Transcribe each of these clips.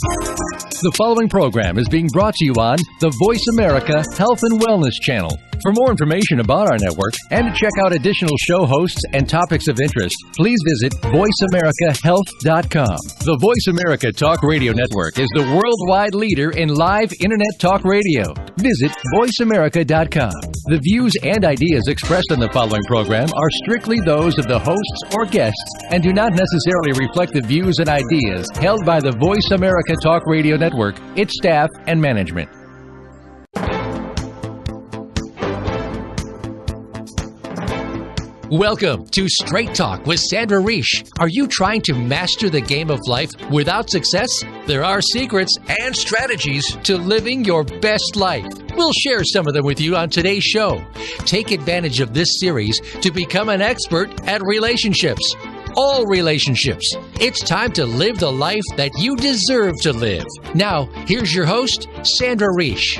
The following program is being brought to you on the Voice America Health and Wellness Channel. For more information about our network and to check out additional show hosts and topics of interest, please visit voiceamericahealth.com. The Voice America Talk Radio Network is the worldwide leader in live Internet talk radio. Visit voiceamerica.com. The views and ideas expressed in the following program are strictly those of the hosts or guests and do not necessarily reflect the views and ideas held by the Voice America Talk Radio Network, its staff, and management. Welcome to Straight Talk with Sandra Reich. Are you trying to master the game of life without success? There are secrets and strategies to living your best life. We'll share some of them with you on today's show. Take advantage of this series to become an expert at relationships. All relationships. It's time to live the life that you deserve to live. Now, here's your host, Sandra Reich.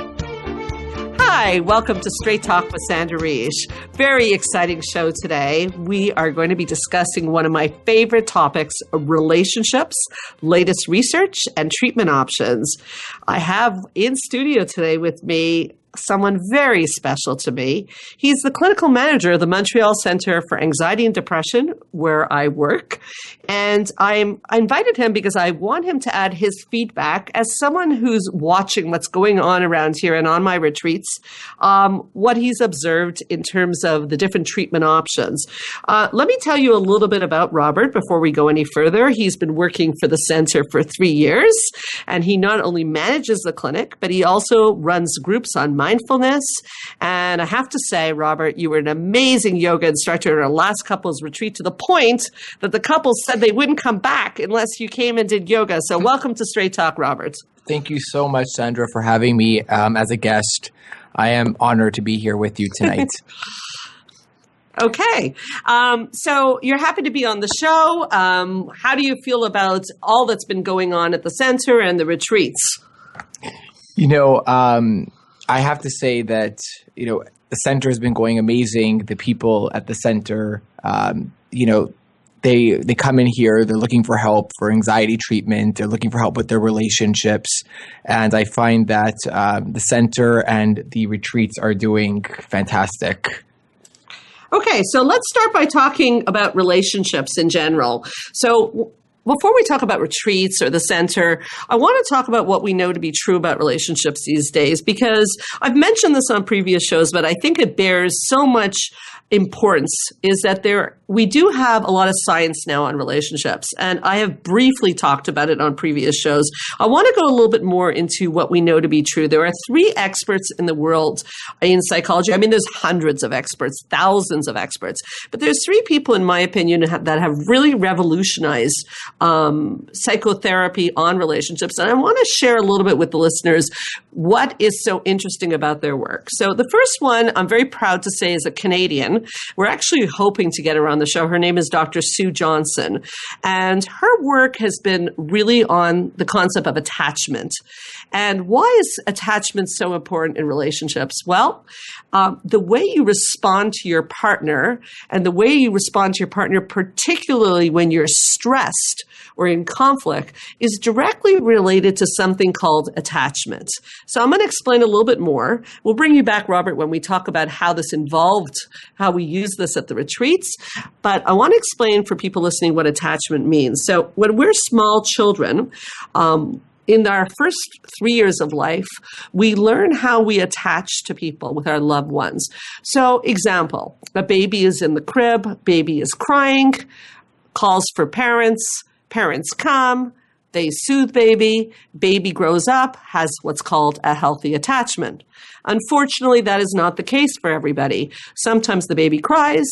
Hi, welcome to Straight Talk with Sandra Reich. Very exciting show today. We are going to be discussing one of my favorite topics, relationships, latest research, and treatment options. I have in studio today with me someone very special to me. He's the clinical manager of the Montreal Center for Anxiety and Depression, where I work. And I invited him because I want him to add his feedback as someone who's watching what's going on around here and on my retreats, what he's observed in terms of the different treatment options. Let me tell you a little bit about Robert before we go any further. He's been working for the center for 3 years, and he not only manages the clinic, but he also runs groups on mindfulness. And I have to say, Robert, you were an amazing yoga instructor at our last couples retreat, to the point that the couples said they wouldn't come back unless you came and did yoga. So welcome to Straight Talk, Robert. Thank you so much, Sandra, for having me as a guest. I am honored to be here with you tonight. Okay. So you're happy to be on the show. How do you feel about all that's been going on at the center and the retreats? I have to say that, the center has been going amazing. The people at the center, they come in here, they're looking for help for anxiety treatment. They're looking for help with their relationships. And I find that the center and the retreats are doing fantastic. Okay, so let's start by talking about relationships in general. So before we talk about retreats or the center, I want to talk about what we know to be true about relationships these days, because I've mentioned this on previous shows, but I think it bears so much importance, is that we do have a lot of science now on relationships, and I have briefly talked about it on previous shows. I want to go a little bit more into what we know to be true. There are 3 experts in the world in psychology. I mean, there's hundreds of experts, thousands of experts, but there's 3 people, in my opinion, that have really revolutionized psychotherapy on relationships. And I want to share a little bit with the listeners what is so interesting about their work. So the first one, I'm very proud to say, is a Canadian. We're actually hoping to get her on the show. Her name is Dr. Sue Johnson. And her work has been really on the concept of attachment. And why is attachment so important in relationships? Well, the way you respond to your partner, and the way you respond to your partner, particularly when you're stressed or in conflict, is directly related to something called attachment. So I'm going to explain a little bit more. We'll bring you back, Robert, when we talk about how this involved, how we use this at the retreats. But I want to explain for people listening what attachment means. So when we're small children, in our first 3 years of life, we learn how we attach to people with our loved ones. So, example, a baby is in the crib, baby is crying, calls for parents, parents come, they soothe baby, baby grows up, has what's called a healthy attachment. Unfortunately, that is not the case for everybody. Sometimes the baby cries,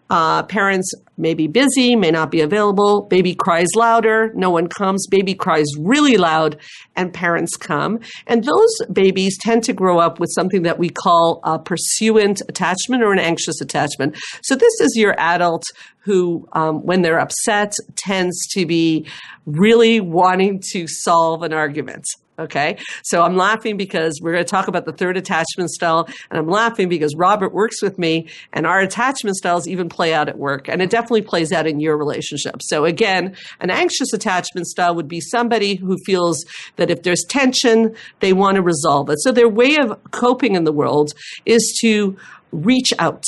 parents may be busy, may not be available, baby cries louder, no one comes, baby cries really loud, and parents come. And those babies tend to grow up with something that we call a pursuant attachment or an anxious attachment. So this is your adult who, when they're upset, tends to be really wanting to solve an argument. Okay. So I'm laughing because we're going to talk about the third attachment style. And I'm laughing because Robert works with me and our attachment styles even play out at work. And it definitely plays out in your relationship. So again, an anxious attachment style would be somebody who feels that if there's tension, they want to resolve it. So their way of coping in the world is to reach out.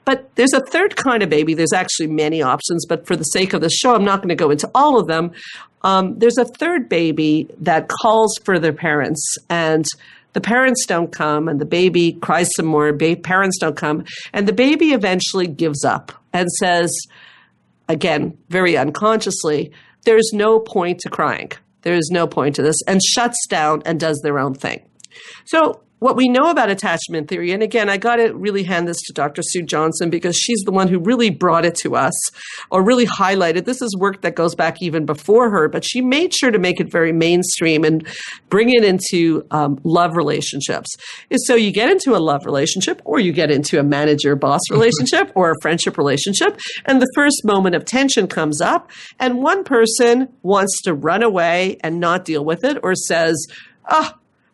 But there's a third kind of baby. There's actually many options, but for the sake of the show, I'm not going to go into all of them. There's a third baby that calls for their parents, and the parents don't come, and the baby cries some more. Parents don't come, and the baby eventually gives up and says, again, very unconsciously, there's no point to crying. There is no point to this, and shuts down and does their own thing. So what we know about attachment theory, and again, I got to really hand this to Dr. Sue Johnson because she's the one who really brought it to us or really highlighted. This is work that goes back even before her, but she made sure to make it very mainstream and bring it into love relationships. So you get into a love relationship or you get into a manager-boss relationship or a friendship relationship, and the first moment of tension comes up, and one person wants to run away and not deal with it or says,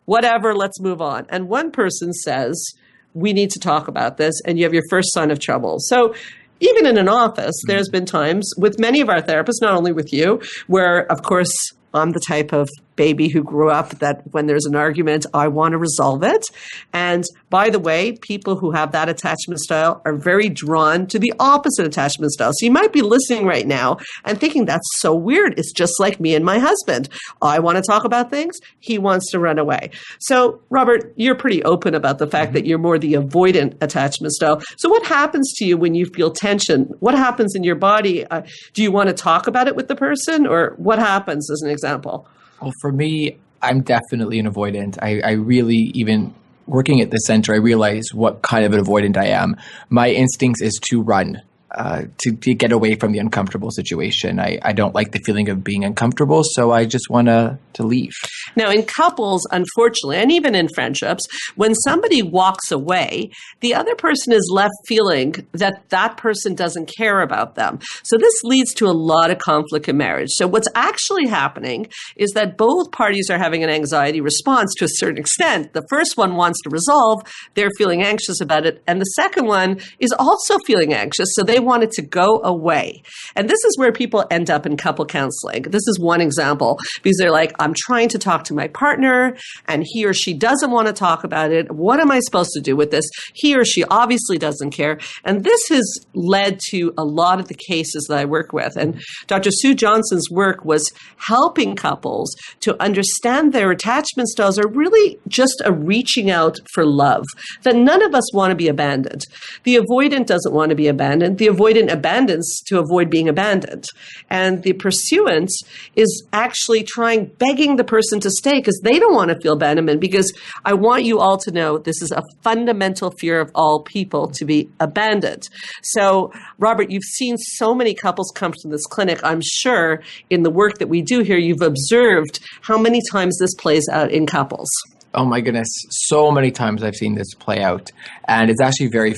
whatever, let's move on. And one person says, we need to talk about this, and you have your first sign of trouble. So even in an office, there's been times with many of our therapists, not only with you, where, of course, I'm the type of baby who grew up that when there's an argument, I want to resolve it. And by the way, people who have that attachment style are very drawn to the opposite attachment style. So you might be listening right now and thinking, that's so weird. It's just like me and my husband. I want to talk about things. He wants to run away. So Robert, you're pretty open about the fact that you're more the avoidant attachment style. So what happens to you when you feel tension? What happens in your body? Do you want to talk about it with the person, or what happens as an example? Well, for me, I'm definitely an avoidant. I really, even working at the center, I realize what kind of an avoidant I am. My instincts is to run, to get away from the uncomfortable situation. I don't like the feeling of being uncomfortable, so I just want to leave. Now, in couples, unfortunately, and even in friendships, when somebody walks away, the other person is left feeling that that person doesn't care about them. So this leads to a lot of conflict in marriage. So what's actually happening is that both parties are having an anxiety response to a certain extent. The first one wants to resolve. They're feeling anxious about it. And the second one is also feeling anxious. So they want it to go away. And this is where people end up in couple counseling. This is one example because they're like, I'm trying to talk to my partner and he or she doesn't want to talk about it. What am I supposed to do with this? He or she obviously doesn't care. And this has led to a lot of the cases that I work with. And Dr. Sue Johnson's work was helping couples to understand their attachment styles are really just a reaching out for love, that none of us want to be abandoned. The avoidant doesn't want to be abandoned. The avoidant abandons to avoid being abandoned. And the pursuant is actually begging the person to stay because they don't want to feel abandonment, because I want you all to know this is a fundamental fear of all people, to be abandoned. So, Robert, you've seen so many couples come to this clinic. I'm sure in the work that we do here, you've observed how many times this plays out in couples. Oh my goodness. So many times I've seen this play out. And it's actually very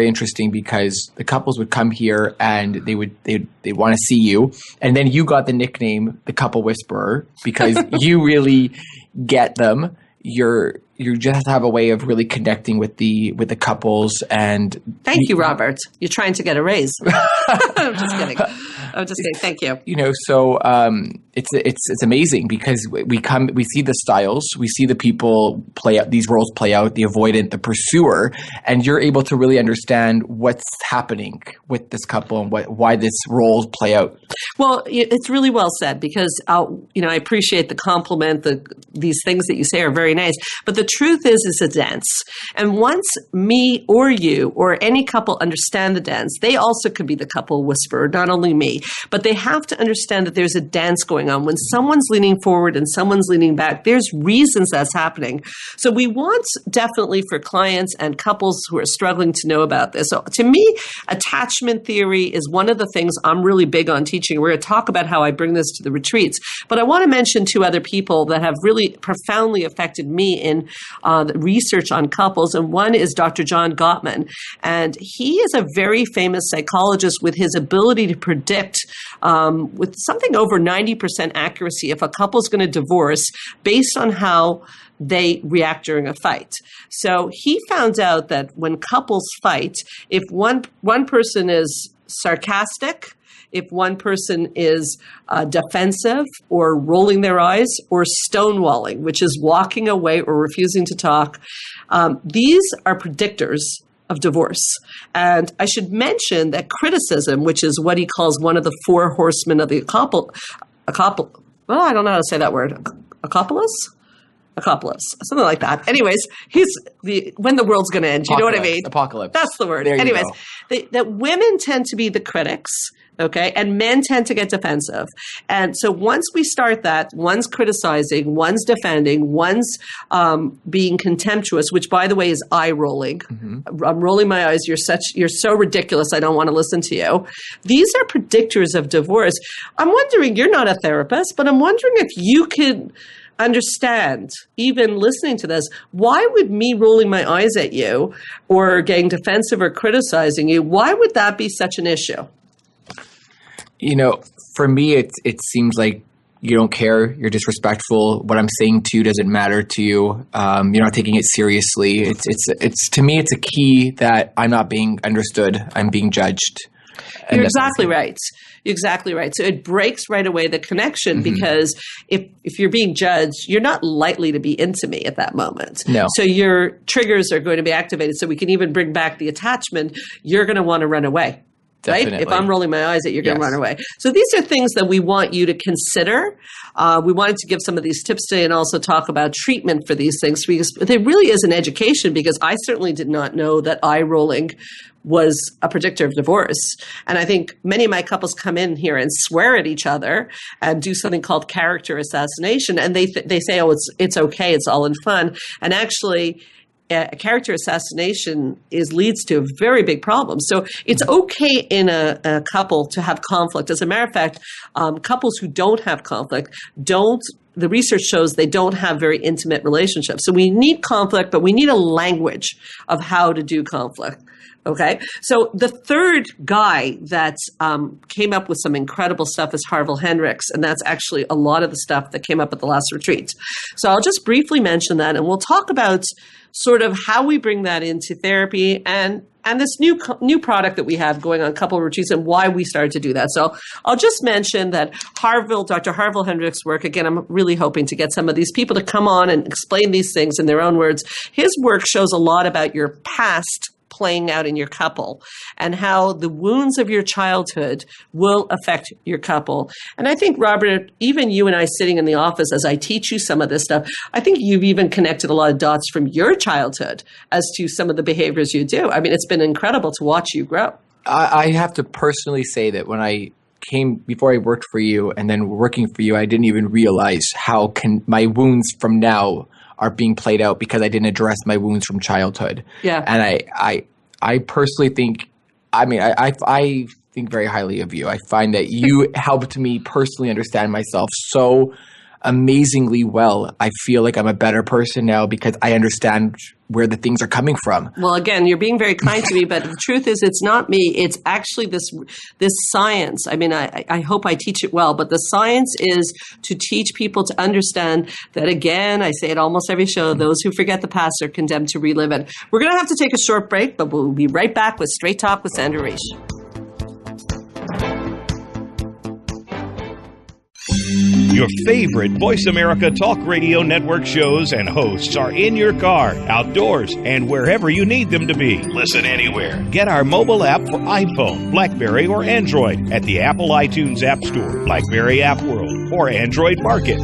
interesting because the couples would come here and they want to see you. And then you got the nickname, the couple whisperer, because you really get them. You just have a way of really connecting with the couples. And thank you, Robert. You're trying to get a raise. I'm just kidding. Thank you. So it's amazing because we see the styles, we see the people play out, these roles play out, the avoidant, the pursuer, and you're able to really understand what's happening with this couple and why this roles play out. Well, it's really well said because I appreciate the compliment. These things that you say are very nice, but the truth is it's a dance. And once me or you or any couple understand the dance, they also could be the couple whisperer, not only me, but they have to understand that there's a dance going on. When someone's leaning forward and someone's leaning back, there's reasons that's happening. So we want definitely for clients and couples who are struggling to know about this. So to me, attachment theory is one of the things I'm really big on teaching. We're going to talk about how I bring this to the retreats, but I want to mention two other people that have really really profoundly affected me in the research on couples. And one is Dr. John Gottman. And he is a very famous psychologist with his ability to predict with something over 90% accuracy if a couple's going to divorce based on how they react during a fight. So he found out that when couples fight, if one person is sarcastic, if one person is defensive or rolling their eyes or stonewalling, which is walking away or refusing to talk, these are predictors of divorce. And I should mention that criticism, which is what he calls one of the four horsemen of the well, I don't know how to say that word, Acopolis, something like that. Anyways, he's when the world's going to end. You know what I mean? Apocalypse. That's the word. There Anyways, that women tend to be the critics, okay, and men tend to get defensive. And so once we start that, one's criticizing, one's defending, one's being contemptuous, which by the way is eye rolling. Mm-hmm. I'm rolling my eyes. You're so ridiculous. I don't want to listen to you. These are predictors of divorce. I'm wondering, you're not a therapist, but I'm wondering if you could understand, even listening to this, why would me rolling my eyes at you or getting defensive or criticizing you, why would that be such an issue? You know, for me, it seems like you don't care. You're disrespectful. What I'm saying to you doesn't matter to you. You're not taking it seriously. It's to me, it's a key that I'm not being understood. I'm being judged. You're exactly right. You're exactly right. So it breaks right away the connection because if you're being judged, you're not likely to be into me at that moment. No. So your triggers are going to be activated. So we can even bring back the attachment. You're going to want to run away. Definitely. Right? If I'm rolling my eyes at you, you're going to run away. So these are things that we want you to consider. We wanted to give some of these tips today and also talk about treatment for these things because there really is an education because I certainly did not know that eye rolling was a predictor of divorce. And I think many of my couples come in here and swear at each other and do something called character assassination. And they say, oh, it's okay. It's all in fun. And actually, a character assassination leads to a very big problem. So it's okay in a couple to have conflict. As a matter of fact, couples who don't have conflict the research shows they don't have very intimate relationships. So we need conflict, but we need a language of how to do conflict. Okay. So the third guy that came up with some incredible stuff is Harville Hendrix. And that's actually a lot of the stuff that came up at the last retreat. So I'll just briefly mention that and we'll talk about sort of how we bring that into therapy and this new product that we have going on couple retreats and why we started to do that. So I'll just mention that Dr. Harville Hendrix' work, again, I'm really hoping to get some of these people to come on and explain these things in their own words. His work shows a lot about your past playing out in your couple and how the wounds of your childhood will affect your couple. And I think, Robert, even you and I sitting in the office as I teach you some of this stuff, I think you've even connected a lot of dots from your childhood as to some of the behaviors you do. I mean, it's been incredible to watch you grow. I have to personally say that when I came, before I worked for you and then working for you, I didn't even realize how my wounds from now are being played out because I didn't address my wounds from childhood. Yeah. And I personally think, I think very highly of you. I find that you helped me personally understand myself so amazingly well. I feel like I'm a better person now because I understand where the things are coming from. Well, again, you're being very kind to me, but the truth is it's not me. It's actually this science. I mean, I hope I teach it well, but the science is to teach people to understand that, again, I say it almost every show, those who forget the past are condemned to relive it. We're going to have to take a short break, but we'll be right back with Straight Talk with Sandra Reich. Your favorite Voice America Talk Radio Network shows and hosts are in your car, outdoors, and wherever you need them to be. Listen anywhere. Get our mobile app for iPhone, BlackBerry, or Android at the Apple iTunes App Store, BlackBerry App World, or Android Market.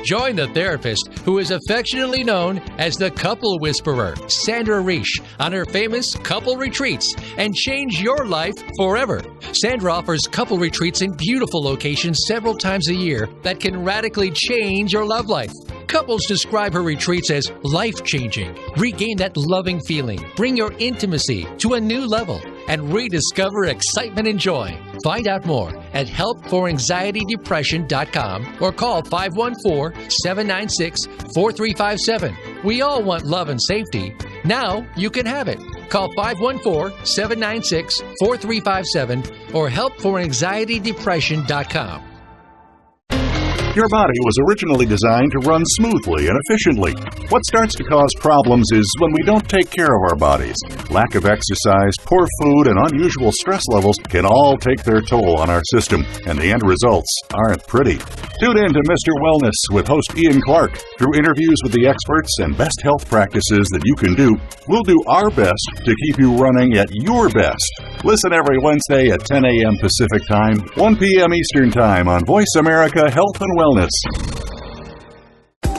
Join the therapist who is affectionately known as the Couple Whisperer, Sandra Reich, on her famous couple retreats and change your life forever. Sandra offers couple retreats in beautiful locations several times a year that can radically change your love life. Couples describe her retreats as life-changing. Regain that loving feeling, bring your intimacy to a new level, and rediscover excitement and joy. Find out more at helpforanxietydepression.com or call 514-796-4357. We all want love and safety. Now you can have it. Call 514-796-4357 or helpforanxietydepression.com. Your body was originally designed to run smoothly and efficiently. What starts to cause problems is when we don't take care of our bodies. Lack of exercise, poor food, and unusual stress levels can all take their toll on our system, and the end results aren't pretty. Tune in to Mr. Wellness with host Ian Clark. Through interviews with the experts and best health practices that you can do, we'll do our best to keep you running at your best. Listen every Wednesday at 10 a.m. Pacific Time, 1 p.m. Eastern Time on Voice America Health and Wellness.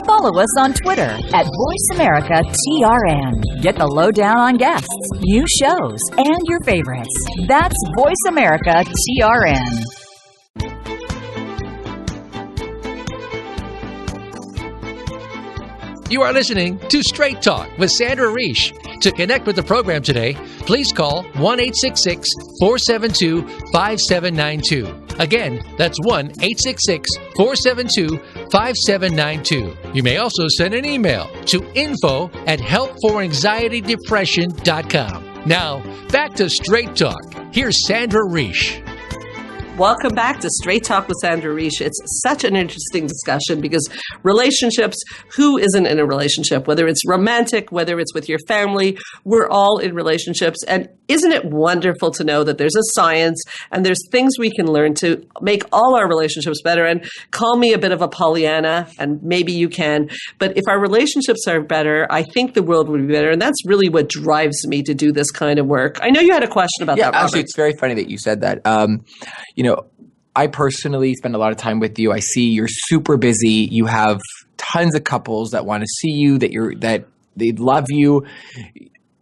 Follow us on Twitter at VoiceAmericaTRN. Get the lowdown on guests, new shows, and your favorites. That's VoiceAmericaTRN. You are listening to Straight Talk with Sandra Reich. To connect with the program today, please call 1-866-472-5792. Again, that's 1-866-472-5792. You may also send an email to info@helpforanxietydepression.com. Now, back to Straight Talk. Here's Sandra Reich. Welcome back to Straight Talk with Sandra Reich. It's such an interesting discussion because relationships, who isn't in a relationship? Whether it's romantic, whether it's with your family, we're all in relationships. And isn't it wonderful to know that there's a science and there's things we can learn to make all our relationships better? And call me a bit of a Pollyanna, and maybe you can. But if our relationships are better, I think the world would be better. And that's really what drives me to do this kind of work. I know you had a question about that, Robert. Actually, it's very funny that you said that. I personally spend a lot of time with you. I see you're super busy. You have tons of couples that want to see you, that they love you.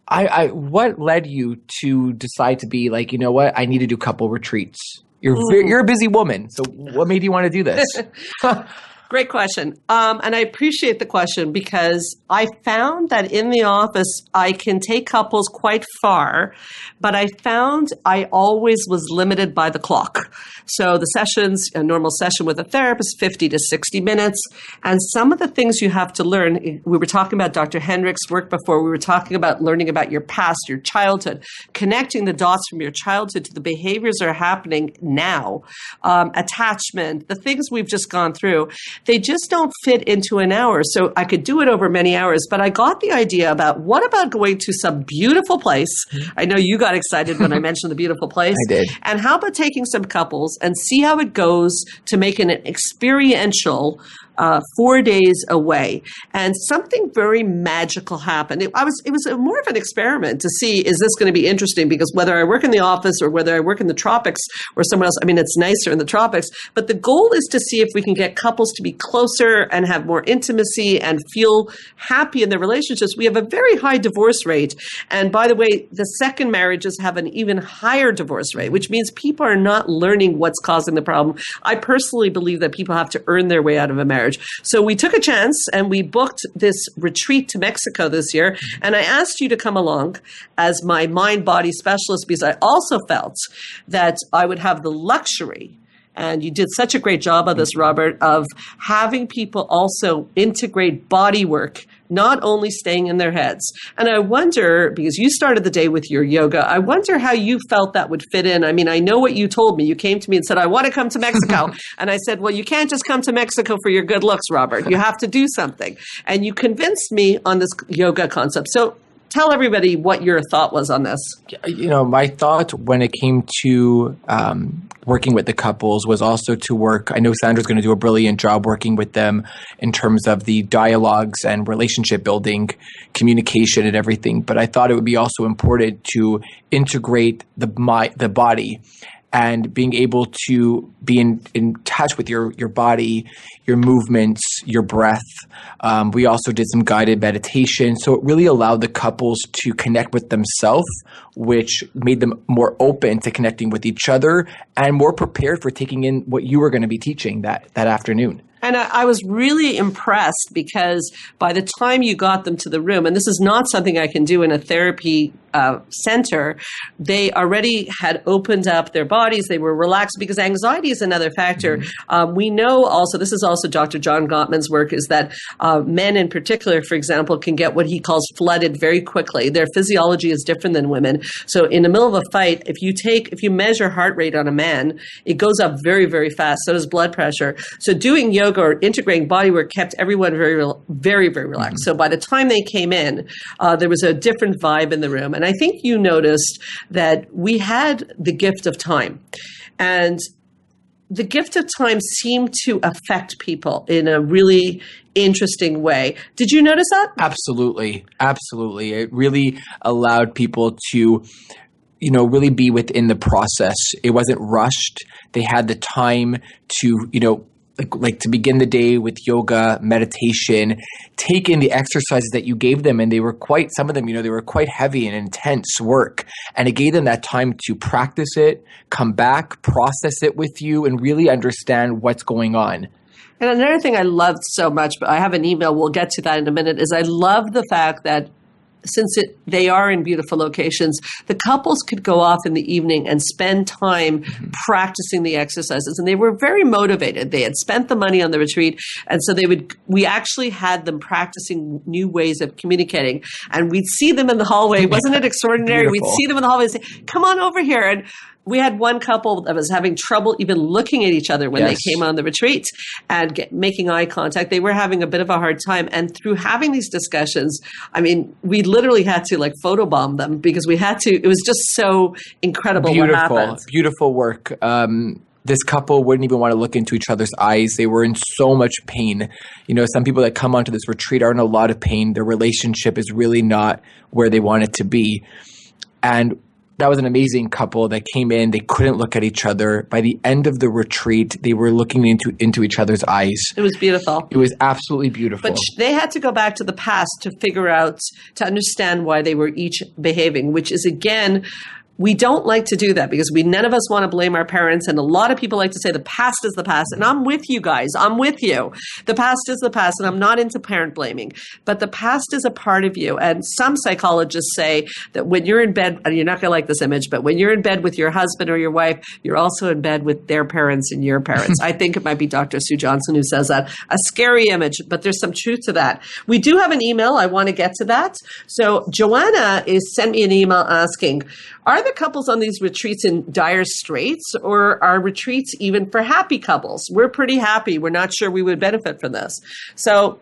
What led you to decide to be like, you know what? I need to do couple retreats. You're a busy woman. So what made you want to do this? Great question. And I appreciate the question because I found that in the office, I can take couples quite far, but I found I always was limited by the clock. So the sessions, a normal session with a therapist, 50 to 60 minutes. And some of the things you have to learn, we were talking about Dr. Hendrick's work before, we were talking about learning about your past, your childhood, connecting the dots from your childhood to the behaviors that are happening now, attachment, the things we've just gone through. They just don't fit into an hour. So I could do it over many hours, but I got the idea about what about going to some beautiful place? I know you got excited when I mentioned the beautiful place. I did. And how about taking some couples and see how it goes to make an experiential 4 days away, and something very magical happened. It was more of an experiment to see, is this going to be interesting? Because whether I work in the office or whether I work in the tropics or somewhere else, I mean, it's nicer in the tropics, but the goal is to see if we can get couples to be closer and have more intimacy and feel happy in their relationships. We have a very high divorce rate. And by the way, the second marriages have an even higher divorce rate, which means people are not learning what's causing the problem. I personally believe that people have to earn their way out of a marriage. So we took a chance and we booked this retreat to Mexico this year. And I asked you to come along as my mind-body specialist because I also felt that I would have the luxury, and you did such a great job of this, Robert, of having people also integrate body work, not only staying in their heads. And I wonder, because you started the day with your yoga, I wonder how you felt that would fit in. I mean, I know what you told me. You came to me and said, I want to come to Mexico. And I said, well, you can't just come to Mexico for your good looks, Robert. You have to do something. And you convinced me on this yoga concept. So tell everybody what your thought was on this. My thought when it came to working with the couples was also to work. I know Sandra's going to do a brilliant job working with them in terms of the dialogues and relationship building, communication and everything. But I thought it would be also important to integrate the body and being able to be in touch with your body, your movements, your breath. We also did some guided meditation. So it really allowed the couples to connect with themselves, which made them more open to connecting with each other and more prepared for taking in what you were going to be teaching that afternoon. And I was really impressed because by the time you got them to the room, and this is not something I can do in a therapy center, they already had opened up their bodies. They were relaxed because anxiety is another factor. We know also, this is also Dr. John Gottman's work, is that men in particular, for example, can get what he calls flooded very quickly. Their physiology is different than women. So in the middle of a fight, if you measure heart rate on a man, it goes up very, very fast. So does blood pressure. So doing yoga or integrating bodywork kept everyone very, very, very relaxed. So by the time they came in, there was a different vibe in the room. And I think you noticed that we had the gift of time. And the gift of time seemed to affect people in a really interesting way. Did you notice that? Absolutely. Absolutely. It really allowed people to, really be within the process. It wasn't rushed. They had the time to, like to begin the day with yoga, meditation, take in the exercises that you gave them. And they were some of them, they were quite heavy and intense work. And it gave them that time to practice it, come back, process it with you, and really understand what's going on. And another thing I loved so much, but I have an email, we'll get to that in a minute, is I love the fact that since they are in beautiful locations, the couples could go off in the evening and spend time practicing the exercises. And they were very motivated. They had spent the money on the retreat. And so we actually had them practicing new ways of communicating. And we'd see them in the hallway. Wasn't it extraordinary? Beautiful. We'd see them in the hallway and say, come on over here. And we had one couple that was having trouble even looking at each other when they came on the retreat and making eye contact. They were having a bit of a hard time. And through having these discussions, we literally had to photobomb them because it was just so incredible what happened. Beautiful work. This couple wouldn't even want to look into each other's eyes. They were in so much pain. Some people that come onto this retreat are in a lot of pain. Their relationship is really not where they want it to be. And that was an amazing couple that came in. They couldn't look at each other. By the end of the retreat, they were looking into each other's eyes. It was beautiful. It was absolutely beautiful. But they had to go back to the past to figure out, to understand why they were each behaving, which is, again, we don't like to do that because none of us want to blame our parents. And a lot of people like to say the past is the past. And I'm with you guys. I'm with you. The past is the past. And I'm not into parent blaming. But the past is a part of you. And some psychologists say that when you're in bed, and you're not going to like this image, but when you're in bed with your husband or your wife, you're also in bed with their parents and your parents. I think it might be Dr. Sue Johnson who says that. A scary image, but there's some truth to that. We do have an email. I want to get to that. So Joanna sent me an email asking, are the couples on these retreats in dire straits, or are retreats even for happy couples? We're pretty happy. We're not sure we would benefit from this. So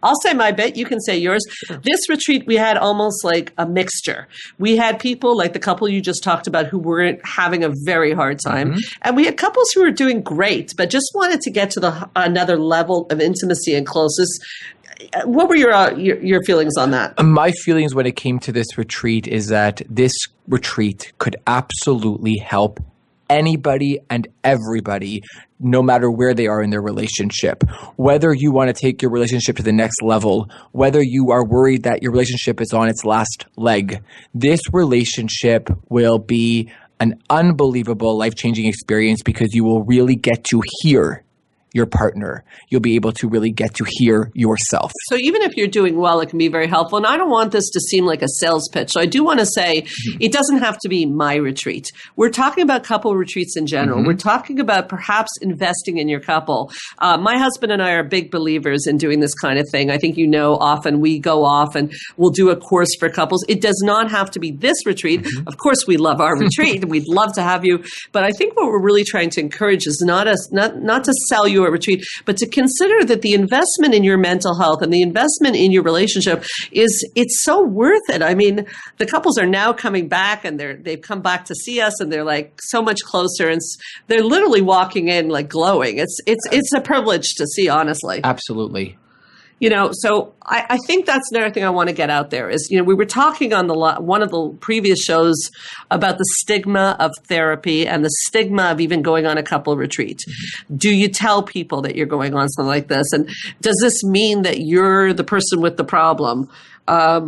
I'll say my bit. You can say yours. Sure. This retreat, we had almost like a mixture. We had people like the couple you just talked about who were having a very hard time. And we had couples who were doing great, but just wanted to get to another level of intimacy and closeness. What were your feelings on that? My feelings when it came to this retreat is that this retreat could absolutely help anybody and everybody, no matter where they are in their relationship. Whether you want to take your relationship to the next level, whether you are worried that your relationship is on its last leg, this relationship will be an unbelievable life-changing experience because you will really get to hear your partner. You'll be able to really get to hear yourself. So even if you're doing well, it can be very helpful. And I don't want this to seem like a sales pitch. So I do want to say it doesn't have to be my retreat. We're talking about couple retreats in general. We're talking about perhaps investing in your couple. My husband and I are big believers in doing this kind of thing. I think often we go off and we'll do a course for couples. It does not have to be this retreat. Of course, we love our retreat and we'd love to have you. But I think what we're really trying to encourage is not to sell you a retreat, but to consider that the investment in your mental health and the investment in your relationship it's so worth it. I mean, the couples are now coming back and they've come back to see us and they're like so much closer and they're literally walking in like glowing. It's a privilege to see, honestly. Absolutely. So I think that's another thing I want to get out there is, we were talking on one of the previous shows about the stigma of therapy and the stigma of even going on a couple retreat. Do you tell people that you're going on something like this? And does this mean that you're the person with the problem? What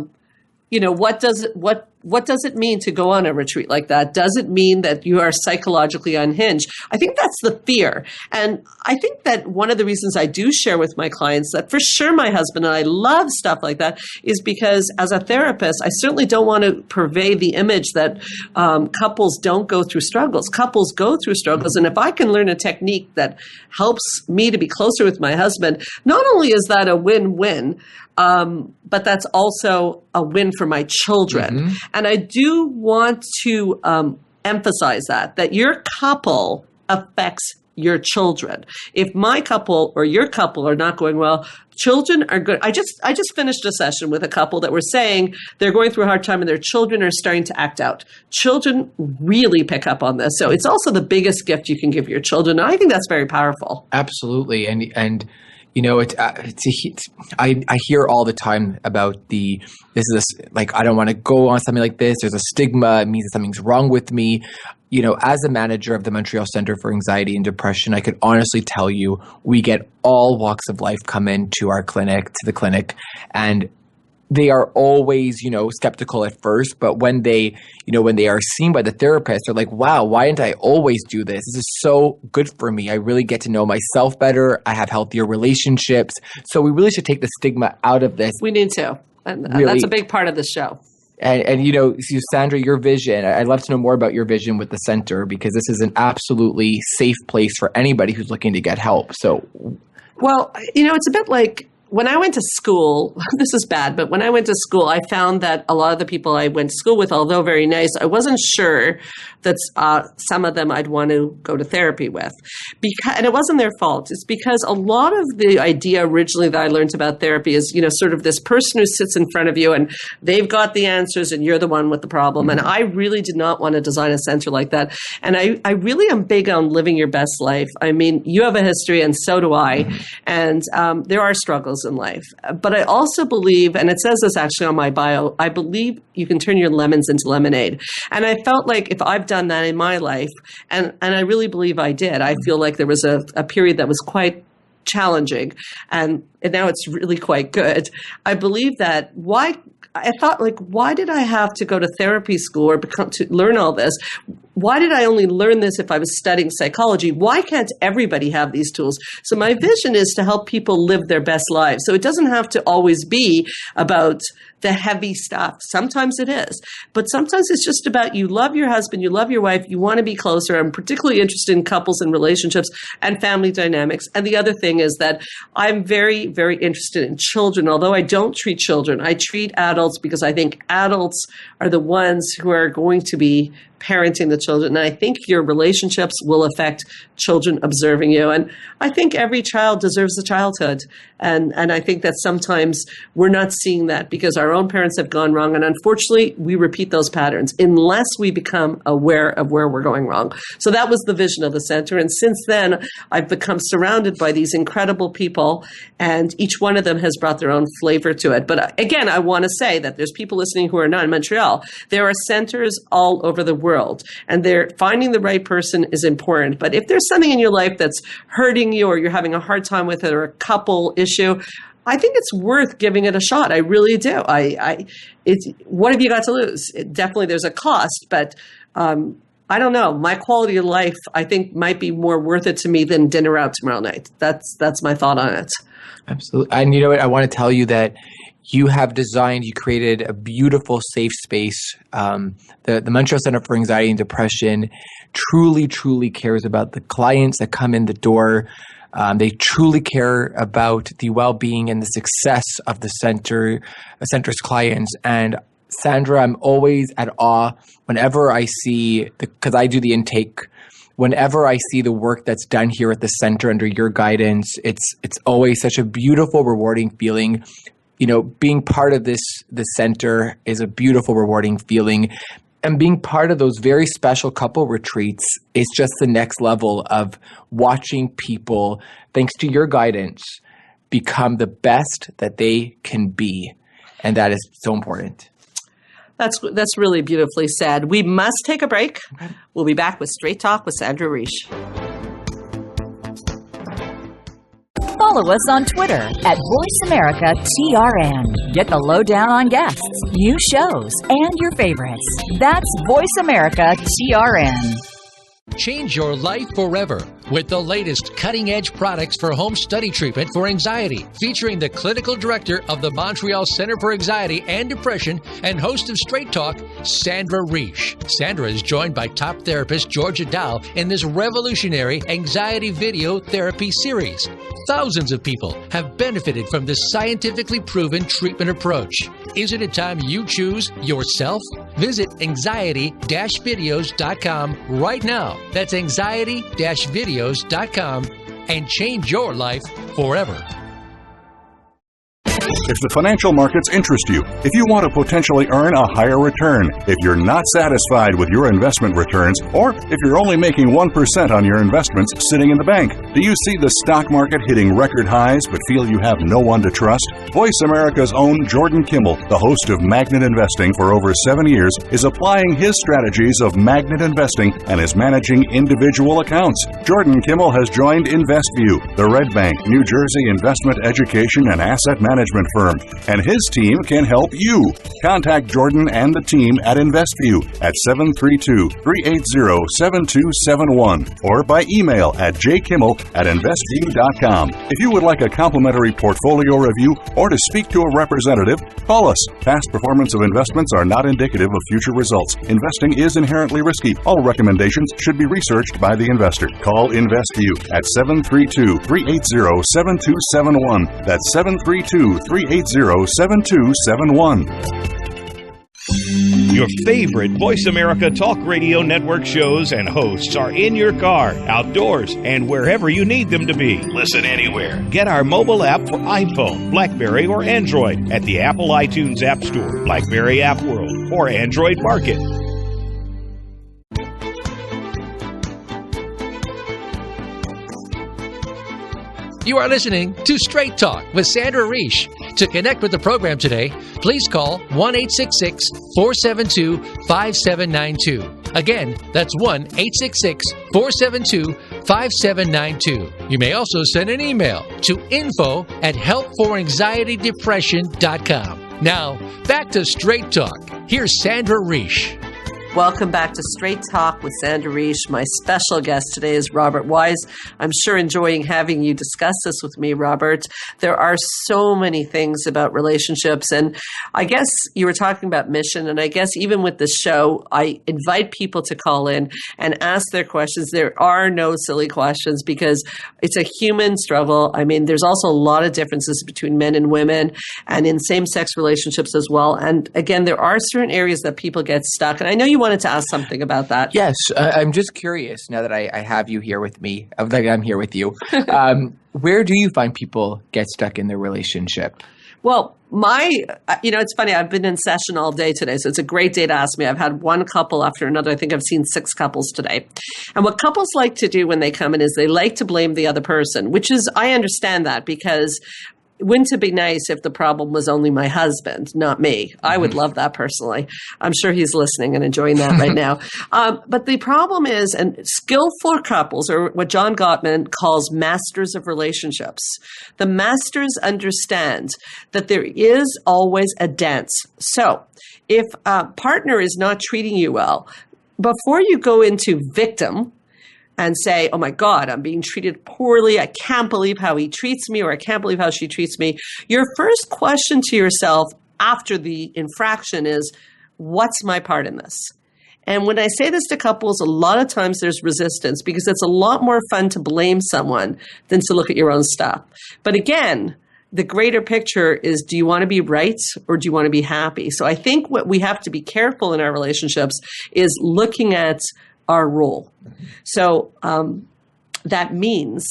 what does it mean to go on a retreat like that? Does it mean that you are psychologically unhinged? I think that's the fear. And I think that one of the reasons I do share with my clients that for sure my husband and I love stuff like that is because as a therapist, I certainly don't want to purvey the image that couples don't go through struggles. Couples go through struggles. And if I can learn a technique that helps me to be closer with my husband, not only is that a win-win, but that's also a win for my children. Mm-hmm. And I do want to emphasize that your couple affects your children. If my couple or your couple are not going well, children are good. I just finished a session with a couple that were saying they're going through a hard time and their children are starting to act out. Children really pick up on this. So it's also the biggest gift you can give your children. And I think that's very powerful. Absolutely. And you know, I hear all the time about I don't want to go on something like this. There's a stigma. It means that something's wrong with me. You know, as a manager of the Montreal Center for Anxiety and Depression, I could honestly tell you we get all walks of life come into our clinic, to the clinic, and they are always, skeptical at first, but when they are seen by the therapist, they're like, wow, why didn't I always do this? This is so good for me. I really get to know myself better. I have healthier relationships. So we really should take the stigma out of this. We need to. And really, that's a big part of the show. And Sandra, your vision, I'd love to know more about your vision with the center, because this is an absolutely safe place for anybody who's looking to get help. So, well, it's a bit like, when I went to school, this is bad, but when I went to school, I found that a lot of the people I went to school with, although very nice, I wasn't sure that some of them I'd want to go to therapy with. And it wasn't their fault. It's because a lot of the idea originally that I learned about therapy is, sort of this person who sits in front of you and they've got the answers and you're the one with the problem. Mm-hmm. And I really did not want to design a center like that. And I really am big on living your best life. I mean, you have a history and so do I. Mm-hmm. And there are struggles in life. But I also believe, and it says this actually on my bio, I believe you can turn your lemons into lemonade. And I felt like if I've done that in my life, and I really believe I did, I feel like there was a period that was quite challenging and now it's really quite good. I believe that why did I have to go to therapy school or to learn all this? Why did I only learn this if I was studying psychology? Why can't everybody have these tools? So my vision is to help people live their best lives. So it doesn't have to always be about the heavy stuff. Sometimes it is. But sometimes it's just about you love your husband, you love your wife, you want to be closer. I'm particularly interested in couples and relationships and family dynamics. And the other thing is that I'm very, very interested in children. Although I don't treat children, I treat adults because I think adults are the ones who are going to be parenting the children. And I think your relationships will affect children observing you. And I think every child deserves a childhood. And I think that sometimes we're not seeing that because our own parents have gone wrong. And unfortunately, we repeat those patterns unless we become aware of where we're going wrong. So that was the vision of the center. And since then, I've become surrounded by these incredible people, and each one of them has brought their own flavor to it. But again, I want to say that there's people listening who are not in Montreal. There are centers all over the world, and finding the right person is important. But if there's something in your life that's hurting you or you're having a hard time with it or a couple issue, I think it's worth giving it a shot. I really do. What have you got to lose? Definitely there's a cost, but I don't know. My quality of life, I think, might be more worth it to me than dinner out tomorrow night. That's my thought on it. Absolutely. And you know what? I want to tell you that you created a beautiful safe space. The Montreal Center for Anxiety and Depression truly, truly cares about the clients that come in the door. They truly care about the well-being and the success of the center's clients. And Sandra, I'm always at awe whenever I see, because I do the intake, whenever I see the work that's done here at the center under your guidance, it's always such a beautiful, rewarding feeling. Being part of the center is a beautiful, rewarding feeling. And being part of those very special couple retreats is just the next level of watching people, thanks to your guidance, become the best that they can be. And that is so important. That's really beautifully said. We must take a break. Okay. We'll be back with Straight Talk with Sandra Reich. follow us on Twitter at VoiceAmericaTRN. Get the lowdown on guests, new shows, and your favorites. That's VoiceAmericaTRN. Change your life forever with the latest cutting-edge products for home study treatment for anxiety, featuring the clinical director of the Montreal Center for Anxiety and Depression and host of Straight Talk, Sandra Reich. Sandra is joined by top therapist Georgia Dow in this revolutionary anxiety video therapy series. Thousands of people have benefited from this scientifically proven treatment approach. Is it a time you choose yourself? Visit anxiety-videos.com right now. That's anxiety-videos.com and change your life forever. If the financial markets interest you, if you want to potentially earn a higher return, if you're not satisfied with your investment returns, or if you're only making 1% on your investments sitting in the bank, do you see the stock market hitting record highs but feel you have no one to trust? Voice America's own Jordan Kimmel, the host of Magnet Investing for over 7 years, is applying his strategies of magnet investing and is managing individual accounts. Jordan Kimmel has joined InvestView, the Red Bank, New Jersey investment education and asset management firm, and his team can help you. Contact Jordan and the team at InvestView at 732-380-7271 or by email at jkimmel@investview.com. If you would like a complimentary portfolio review or to speak to a representative, call us. Past performance of investments are not indicative of future results. Investing is inherently risky. All recommendations should be researched by the investor. Call InvestView at 732-380-7271. That's 732-380-7271. Your favorite Voice America Talk Radio Network shows and hosts are in your car, outdoors, and wherever you need them to be. Listen anywhere. Get our mobile app for iPhone, BlackBerry, or Android at the Apple iTunes App Store, BlackBerry App World, or Android Market. You are listening to Straight Talk with Sandra Reich. To connect with the program today, please call 1-866-472-5792. Again, that's 1-866-472-5792. You may also send an email to info@helpforanxietydepression.com. Now, back to Straight Talk. Here's Sandra Reich. Welcome back to Straight Talk with Sandra Reich. My special guest today is Robert Wise. I'm sure enjoying having you discuss this with me, Robert. There are so many things about relationships, and I guess you were talking about mission, and I guess even with this show, I invite people to call in and ask their questions. There are no silly questions because it's a human struggle. I mean, there's also a lot of differences between men and women and in same-sex relationships as well. And again, there are certain areas that people get stuck, and I know you wanted to ask something about that. Yes, I'm just curious now that I have you here with me, like I'm here with you. Where do you find people get stuck in their relationship? Well, it's funny. I've been in session all day today, so it's a great day to ask me. I've had one couple after another. I think I've seen 6 couples today. And what couples like to do when they come in is they like to blame the other person, which is, I understand that because wouldn't it be nice if the problem was only my husband, not me? I would love that personally. I'm sure he's listening and enjoying that right now. But the problem is, and skillful couples, or what John Gottman calls masters of relationships, the masters understand that there is always a dance. So if a partner is not treating you well, before you go into victim, and say, oh my God, I'm being treated poorly. I can't believe how he treats me, or I can't believe how she treats me. Your first question to yourself after the infraction is, what's my part in this? And when I say this to couples, a lot of times there's resistance because it's a lot more fun to blame someone than to look at your own stuff. But again, the greater picture is, do you want to be right or do you want to be happy? So I think what we have to be careful in our relationships is looking at our role. So that means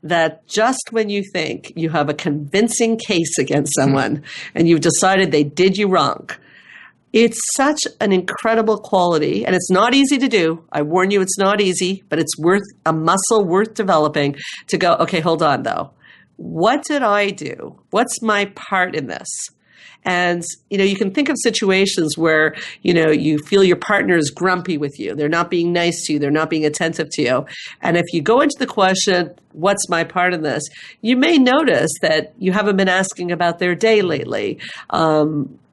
that just when you think you have a convincing case against someone and you've decided they did you wrong, it's such an incredible quality, and it's not easy to do. I warn you, it's not easy, but it's worth a muscle worth developing to go, okay, hold on though. What did I do? What's my part in this? And, you can think of situations where, you feel your partner is grumpy with you. They're not being nice to you. They're not being attentive to you. And if you go into the question, what's my part in this? You may notice that you haven't been asking about their day lately.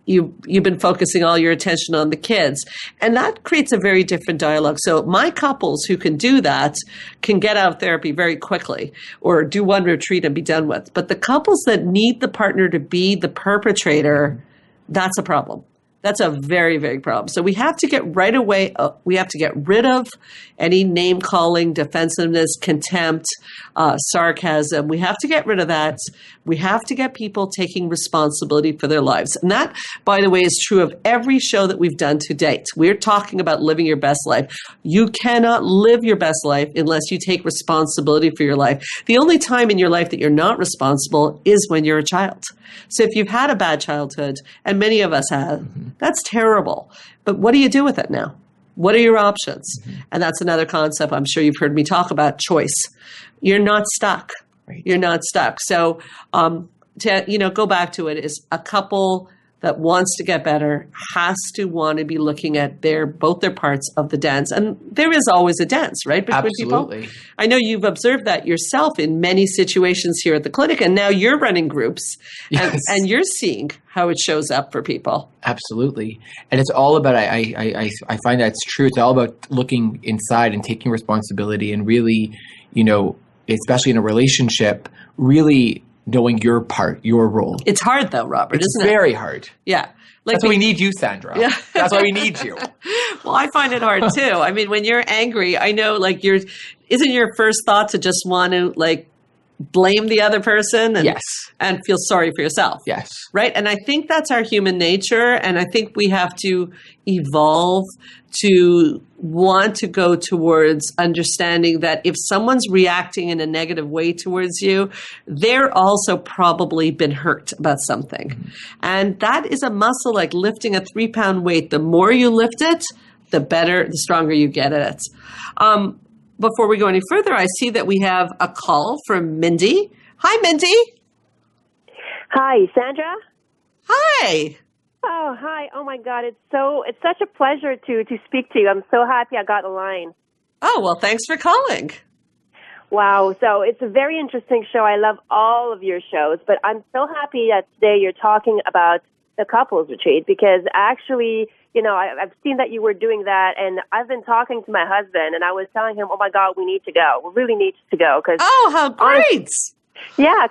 You've been focusing all your attention on the kids. And that creates a very different dialogue. So my couples who can do that can get out of therapy very quickly or do one retreat and be done with. But the couples that need the partner to be the perpetrator, that's a problem. That's a very, very problem. So we have to get right away, we have to get rid of any name calling, defensiveness, contempt, sarcasm. We have to get rid of that. We have to get people taking responsibility for their lives. And that, by the way, is true of every show that we've done to date. We're talking about living your best life. You cannot live your best life unless you take responsibility for your life. The only time in your life that you're not responsible is when you're a child. So if you've had a bad childhood, and many of us have, that's terrible. But what do you do with it now? What are your options? And that's another concept I'm sure you've heard me talk about, choice. You're not stuck. Right. You're not stuck. So to go back to it, is a couple that wants to get better has to want to be looking at both their parts of the dance. And there is always a dance, right, between Absolutely. people. I know you've observed that yourself in many situations here at the clinic, and now you're running groups, Yes. and you're seeing how it shows up for people. Absolutely. And it's all about, I find that it's true. It's all about looking inside and taking responsibility and really, especially in a relationship, really knowing your part, your role. It's hard though, Robert, It's isn't it? very hard. Yeah. That's why we need you, Sandra. Yeah. That's why we need you. Well, I find it hard too. I mean, when you're angry, I know isn't your first thought to just want to blame the other person and feel sorry for yourself. Yes. Right. And I think that's our human nature. And I think we have to evolve to want to go towards understanding that if someone's reacting in a negative way towards you, they're also probably been hurt about something. Mm-hmm. And that is a muscle like lifting a 3-pound weight. The more you lift it, the better, the stronger you get at it. Before we go any further, I see that we have a call from Mindy. Hi, Mindy. Hi, Sandra. Hi. Oh, hi. Oh my God, it's such a pleasure to speak to you. I'm so happy I got a line. Oh, well, thanks for calling. Wow. So it's a very interesting show. I love all of your shows, but I'm so happy that today you're talking about the couples retreat because actually, I've seen that you were doing that, and I've been talking to my husband, and I was telling him, oh my God, we need to go. We really need to go. Oh, how great. Yeah,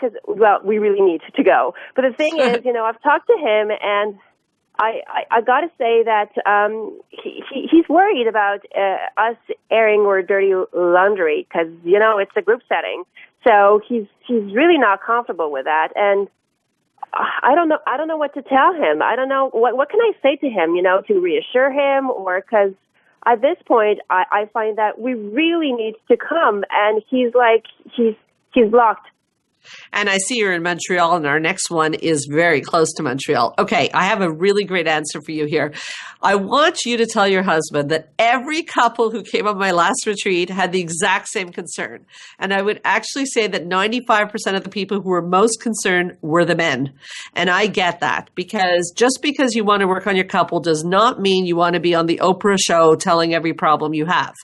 we really need to go. But the thing is, I've talked to him, and I got to say that he's worried about us airing our dirty laundry because, it's a group setting. So he's really not comfortable with that. And I don't know what to tell him. I don't know what can I say to him, to reassure him, or because at this point I find that we really need to come, and he's blocked. And I see you're in Montreal, and our next one is very close to Montreal. Okay, I have a really great answer for you here. I want you to tell your husband that every couple who came on my last retreat had the exact same concern. And I would actually say that 95% of the people who were most concerned were the men. And I get that, because just because you want to work on your couple does not mean you want to be on the Oprah show telling every problem you have.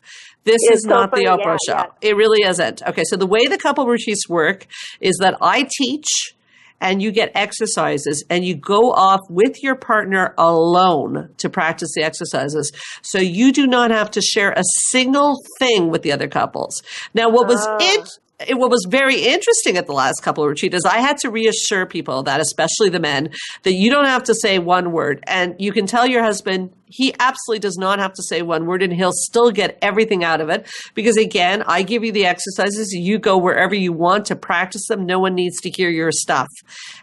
This is not the Oprah show. Yeah. It really isn't. Okay, so the way the couple retreats work is that I teach and you get exercises and you go off with your partner alone to practice the exercises. So you do not have to share a single thing with the other couples. Now, what was very interesting at the last couple of retreats is I had to reassure people that, especially the men, that you don't have to say one word. And you can tell your husband he absolutely does not have to say one word, and he'll still get everything out of it. Because again, I give you the exercises. You go wherever you want to practice them. No one needs to hear your stuff.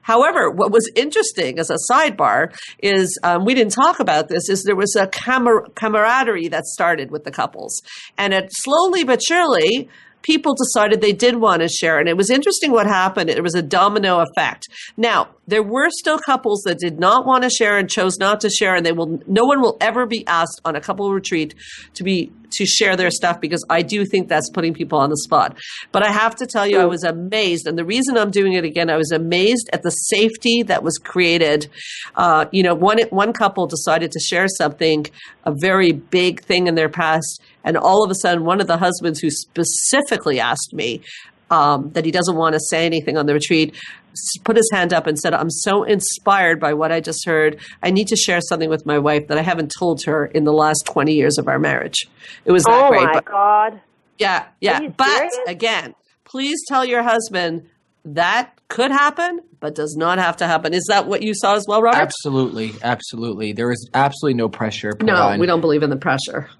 However, what was interesting as a sidebar is, we didn't talk about this, is there was a camaraderie that started with the couples. And it slowly but surely, people decided they did want to share. And it was interesting what happened. It was a domino effect. Now, there were still couples that did not want to share and chose not to share. And no one will ever be asked on a couple retreat to be to share their stuff because I do think that's putting people on the spot. But I have to tell you, I was amazed. And the reason I'm doing it again, I was amazed at the safety that was created. One couple decided to share something, a very big thing in their past. And all of a sudden, one of the husbands who specifically asked me that he doesn't want to say anything on the retreat put his hand up and said, I'm so inspired by what I just heard. I need to share something with my wife that I haven't told her in the last 20 years of our marriage. It was that great. Oh, my God. Yeah. But serious? Again, please tell your husband that could happen, but does not have to happen. Is that what you saw as well, Robert? Absolutely. There is absolutely no pressure put on. No, we don't believe in the pressure.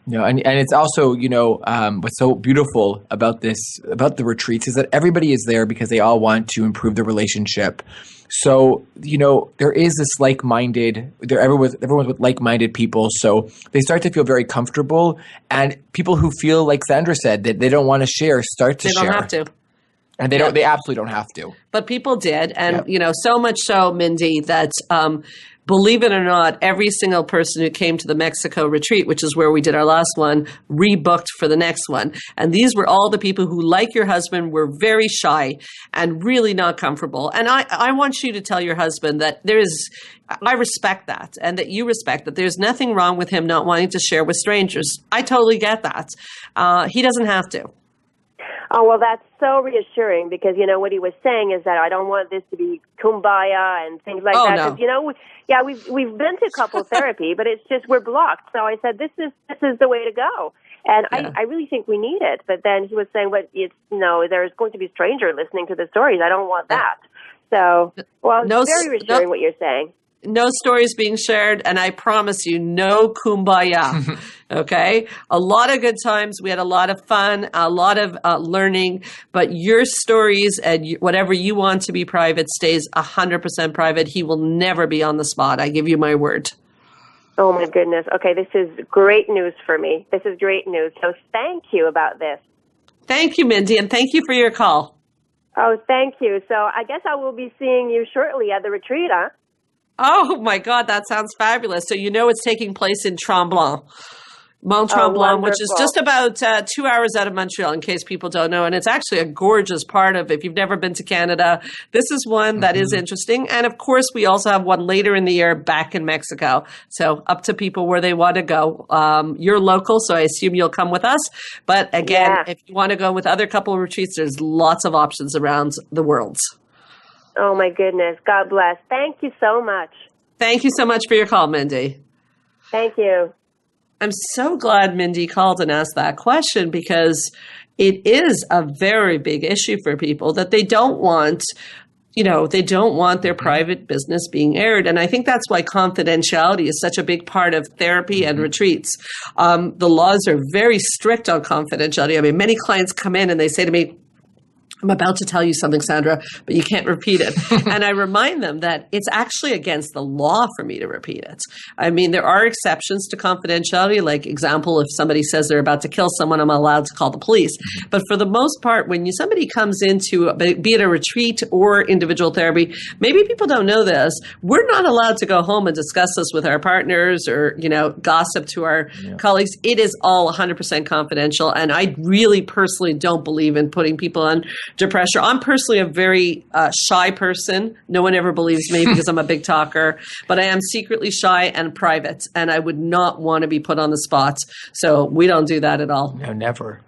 No, and it's also, what's so beautiful about the retreats is that everybody is there because they all want to improve the relationship. So, there is this everyone's with like-minded people. So they start to feel very comfortable, and people who feel, like Sandra said, that they don't want to share, start to share. They don't have to. And they absolutely don't have to. But people did. And, so much so, Mindy, that believe it or not, every single person who came to the Mexico retreat, which is where we did our last one, rebooked for the next one. And these were all the people who, like your husband, were very shy and really not comfortable. And I want you to tell your husband that I respect that, and that you respect that. There's nothing wrong with him not wanting to share with strangers. I totally get that. He doesn't have to. Oh, well, that's so reassuring because, what he was saying is that I don't want this to be kumbaya and things like that. No. Because, we've been to couple therapy, but it's just we're blocked. So I said, this is the way to go. And I really think we need it. But then he was saying, but it's, there's going to be a stranger listening to the stories. I don't want that. So, well, it's very reassuring what you're saying. No stories being shared, and I promise you, no kumbaya, okay? A lot of good times. We had a lot of fun, a lot of learning, but your stories and whatever you want to be private stays 100% private. He will never be on the spot. I give you my word. Oh, my goodness. Okay, this is great news for me. This is great news. So thank you about this. Thank you, Mindy, and thank you for your call. Oh, thank you. So I guess I will be seeing you shortly at the retreat, huh? Oh, my God, that sounds fabulous. So it's taking place in Montreal, which is just about 2 hours out of Montreal, in case people don't know. And it's actually a gorgeous part of, if you've never been to Canada, this is one that is interesting. And, of course, we also have one later in the year back in Mexico. So up to people where they want to go. You're local, so I assume you'll come with us. But, again, if you want to go with other couple retreats, there's lots of options around the world. Oh, my goodness. God bless. Thank you so much. Thank you so much for your call, Mindy. Thank you. I'm so glad Mindy called and asked that question because it is a very big issue for people that they don't want, they don't want their private business being aired. And I think that's why confidentiality is such a big part of therapy and retreats. The laws are very strict on confidentiality. I mean, many clients come in and they say to me, I'm about to tell you something, Sandra, but you can't repeat it. And I remind them that it's actually against the law for me to repeat it. I mean, there are exceptions to confidentiality. Like, example, if somebody says they're about to kill someone, I'm allowed to call the police. But for the most part, when somebody comes into, be it a retreat or individual therapy, maybe people don't know this, we're not allowed to go home and discuss this with our partners or, gossip to our colleagues. It is all 100% confidential. And I really personally don't believe in putting people under pressure. I'm personally a very shy person. No one ever believes me because I'm a big talker, but I am secretly shy and private, and I would not want to be put on the spot. So we don't do that at all. No, never.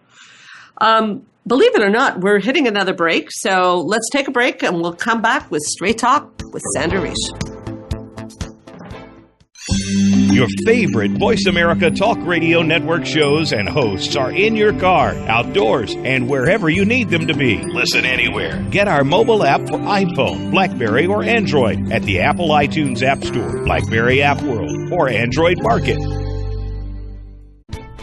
Believe it or not, we're hitting another break. So let's take a break and we'll come back with Straight Talk with Sandra Reich. Your favorite Voice America Talk Radio Network shows and hosts are in your car, outdoors, and wherever you need them to be. Listen anywhere. Get our mobile app for iPhone, BlackBerry, or Android at the Apple iTunes App Store, BlackBerry App World, or Android Market.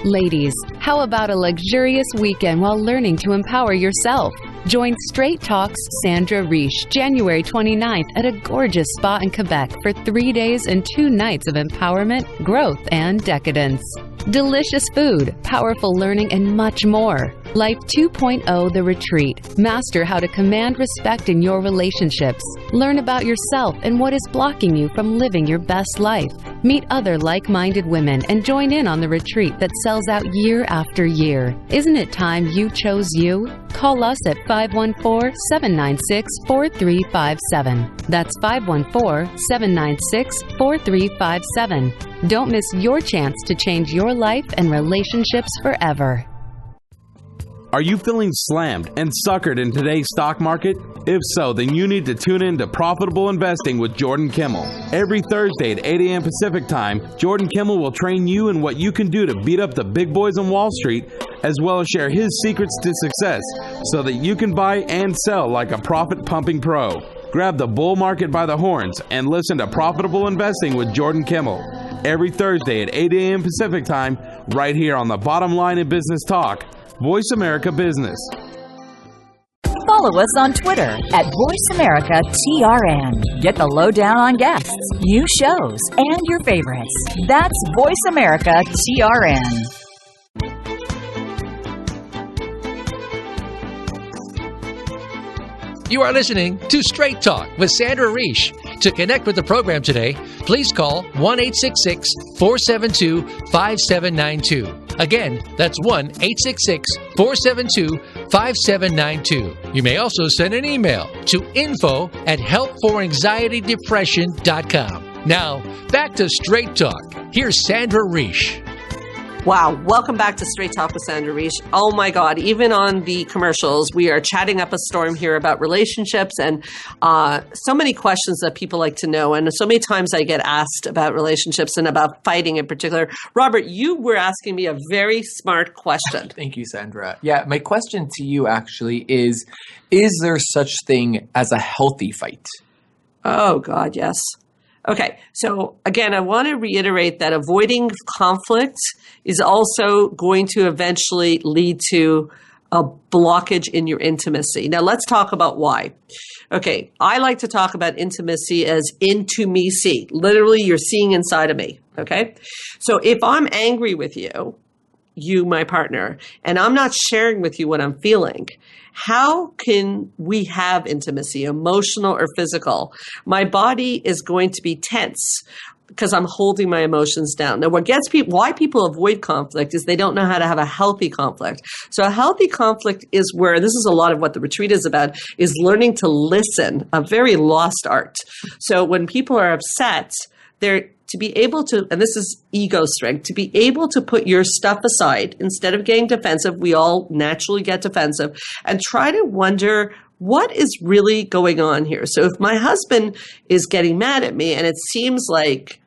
Ladies, how about a luxurious weekend while learning to empower yourself? Join Straight Talk's Sandra Reich January 29th at a gorgeous spa in Quebec for 3 days and 2 nights of empowerment, growth, and decadence. delicious food, powerful learning, and much more. Life 2.0 The Retreat. Master how to command respect in your relationships. Learn about yourself and what is blocking you from living your best life. Meet other like-minded women and join in on the retreat that sells out year after year. Isn't it time you chose you? Call us at 514-796-4357. That's 514-796-4357. Don't miss your chance to change your life and relationships forever. Are you feeling slammed and suckered in today's stock market? If so, then you need to tune in to Profitable Investing with Jordan Kimmel. Every Thursday at 8 a.m. Pacific Time, Jordan Kimmel will train you in what you can do to beat up the big boys on Wall Street, as well as share his secrets to success so that you can buy and sell like a profit-pumping pro. Grab the bull market by the horns and listen to Profitable Investing with Jordan Kimmel. Every Thursday at 8 a.m. Pacific Time, right here on the Bottom Line in Business Talk, Voice America Business. Follow us on Twitter at VoiceAmericaTRN. Get the lowdown on guests, new shows, and your favorites. That's VoiceAmericaTRN. You are listening to Straight Talk with Sandra Reich. To connect with the program today, please call 1-866-472-5792. Again, that's 1-866-472-5792. You may also send an email to info@helpforanxietydepression.com. Now, back to Straight Talk. Here's Sandra Reich. Wow. Welcome back to Straight Talk with Sandra Reich. Oh my God. Even on the commercials, we are chatting up a storm here about relationships and so many questions that people like to know. And so many times I get asked about relationships and about fighting in particular. Robert, you were asking me a very smart question. Thank you, Sandra. Yeah, my question to you actually is there such thing as a healthy fight? Oh God, yes. Okay, so again, I want to reiterate that avoiding conflict is also going to eventually lead to a blockage in your intimacy. Now, let's talk about why. Okay, I like to talk about intimacy as into me see. Literally, you're seeing inside of me, okay? So if I'm angry with you, my partner, and I'm not sharing with you what I'm feeling, how can we have intimacy, emotional or physical? My body is going to be tense because I'm holding my emotions down. Now, why people avoid conflict is they don't know how to have a healthy conflict. So a healthy conflict is where, this is a lot of what the retreat is about, is learning to listen, a very lost art. So when people are upset, they're to be able to, and this is ego strength, to be able to put your stuff aside instead of getting defensive. We all naturally get defensive, and try to wonder what is really going on here. So if my husband is getting mad at me and it seems like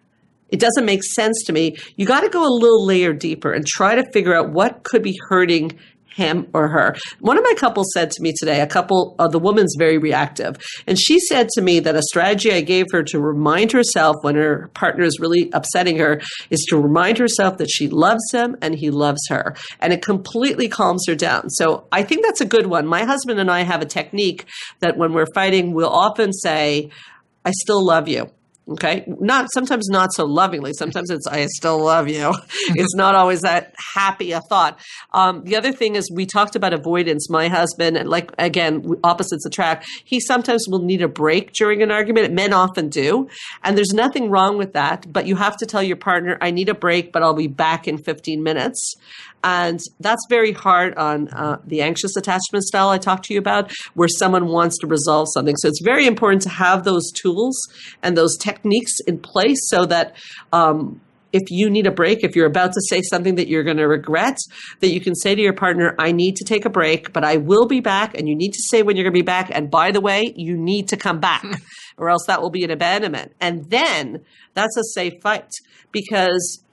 it doesn't make sense to me, you got to go a little layer deeper and try to figure out what could be hurting him or her. One of my couples said to me today, the woman's very reactive. And she said to me that a strategy I gave her to remind herself when her partner is really upsetting her is to remind herself that she loves him and he loves her. And it completely calms her down. So I think that's a good one. My husband and I have a technique that when we're fighting, we'll often say, I still love you. Okay. Sometimes not so lovingly. Sometimes it's, I still love you. It's not always that happy a thought. The other thing is we talked about avoidance. My husband, and like, again, opposites attract. He sometimes will need a break during an argument. Men often do. And there's nothing wrong with that, but you have to tell your partner, I need a break, but I'll be back in 15 minutes. And that's very hard on the anxious attachment style I talked to you about, where someone wants to resolve something. So it's very important to have those tools and those techniques in place so that if you need a break, if you're about to say something that you're going to regret, that you can say to your partner, I need to take a break, but I will be back, and you need to say when you're going to be back. And by the way, you need to come back or else that will be an abandonment. And then that's a safe fight because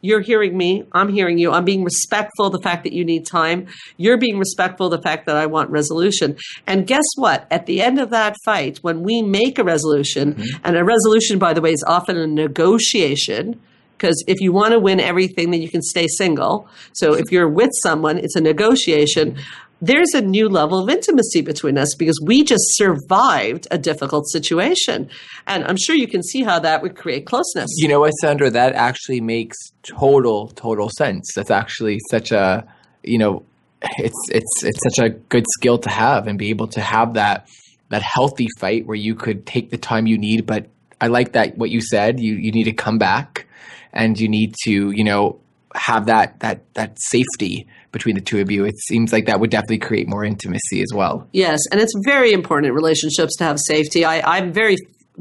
you're hearing me, I'm hearing you, I'm being respectful of the fact that you need time. You're being respectful of the fact that I want resolution. And guess what? At the end of that fight, when we make a resolution, and a resolution, by the way, is often a negotiation, because if you want to win everything, then you can stay single. So if you're with someone, it's a negotiation. there's a new level of intimacy between us because we just survived a difficult situation. And I'm sure you can see how that would create closeness. You know what, Sandra, that actually makes total sense. That's actually such a, it's such a good skill to have, and be able to have that healthy fight where you could take the time you need. But I like that what you said, you need to come back, and you need to, have that safety between the two of you. It seems like that would definitely create more intimacy as well. Yes, and it's very important in relationships to have safety. I'm very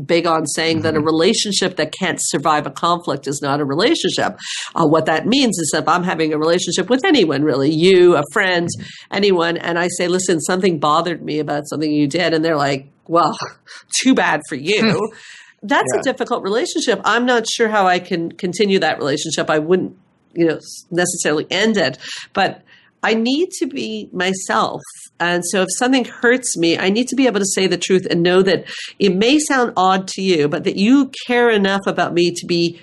big on saying that a relationship that can't survive a conflict is not a relationship. What that means is if I'm having a relationship with anyone, really, you, a friend, anyone, and I say, listen, something bothered me about something you did, and they're like, well, too bad for you. That's a difficult relationship. I'm not sure how I can continue that relationship. I wouldn't necessarily end it, but I need to be myself. And so if something hurts me, I need to be able to say the truth and know that it may sound odd to you, but that you care enough about me to be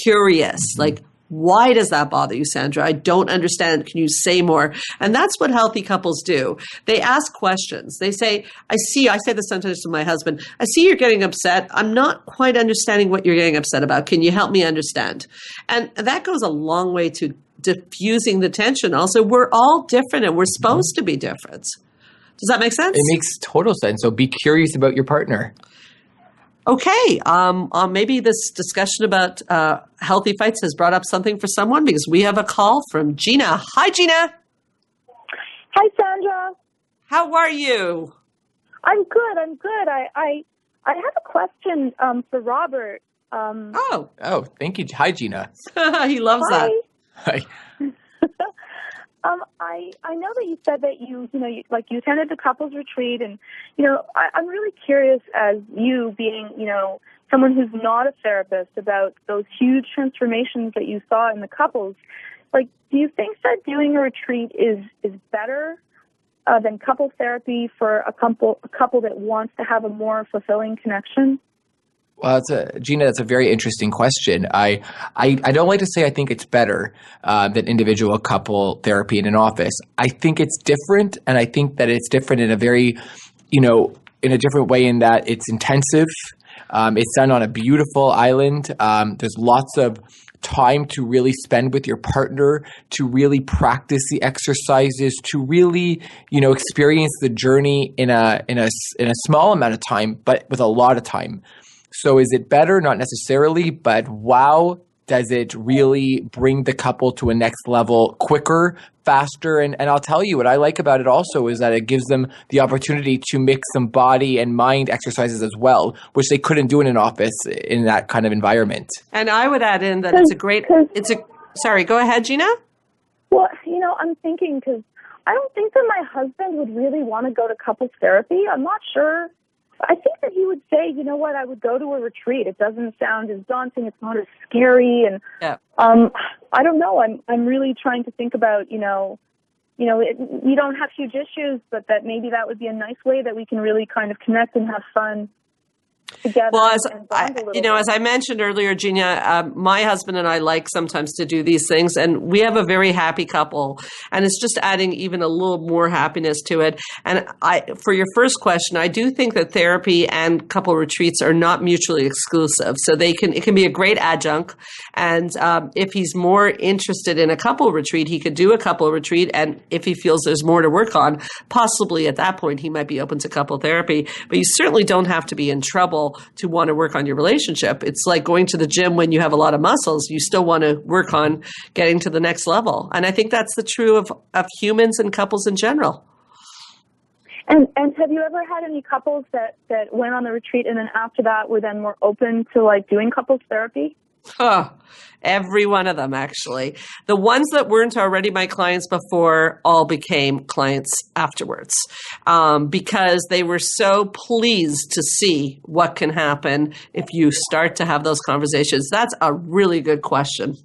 curious. Like, why does that bother you, Sandra? I don't understand. Can you say more? And that's what healthy couples do. They ask questions. They say, I say this sometimes to my husband, I see you're getting upset. I'm not quite understanding what you're getting upset about. Can you help me understand? And that goes a long way to diffusing the tension. Also, we're all different, and we're supposed to be different. Does that make sense? It makes total sense. So be curious about your partner. Okay, maybe this discussion about healthy fights has brought up something for someone, because we have a call from Gina. Hi, Gina. Hi, Sandra. How are you? I'm good. I have a question for Robert. Oh, thank you. Hi, Gina. He loves that. Hi. I know that you said that you attended the couples retreat, and I'm really curious, as you being someone who's not a therapist, about those huge transformations that you saw in the couples. Like, do you think that doing a retreat is better than couple therapy for a couple that wants to have a more fulfilling connection? Well, Gina, that's a very interesting question. I don't like to say I think it's better than individual couple therapy in an office. I think it's different, and I think that it's different in a very, in a different way, in that it's intensive. It's done on a beautiful island. There's lots of time to really spend with your partner, to really practice the exercises, to really, experience the journey in a small amount of time, but with a lot of time. So is it better? Not necessarily, but wow, does it really bring the couple to a next level quicker, faster? And I'll tell you, what I like about it also is that it gives them the opportunity to mix some body and mind exercises as well, which they couldn't do in an office in that kind of environment. And I would add in that sorry, go ahead, Gina. Well, I'm thinking, because I don't think that my husband would really want to go to couples therapy. I'm not sure. I think that he would say, you know what, I would go to a retreat. It doesn't sound as daunting. It's not as scary. And I don't know. I'm really trying to think about, you don't have huge issues, but that maybe that would be a nice way that we can really kind of connect and have fun together. Well, as I mentioned earlier, Gina, my husband and I like sometimes to do these things, and we have a very happy couple, and it's just adding even a little more happiness to it. And for your first question, I do think that therapy and couple retreats are not mutually exclusive, so it can be a great adjunct. And if he's more interested in a couple retreat, he could do a couple retreat, and if he feels there's more to work on, possibly at that point he might be open to couple therapy. But you certainly don't have to be in trouble to want to work on your relationship. It's like going to the gym when you have a lot of muscles. You still want to work on getting to the next level. And I think that's the true of humans and couples in general. And have you ever had any couples that went on the retreat and then after that were then more open to doing couples therapy? Every one of them, actually. The ones that weren't already my clients before all became clients afterwards, because they were so pleased to see what can happen if you start to have those conversations. That's a really good question.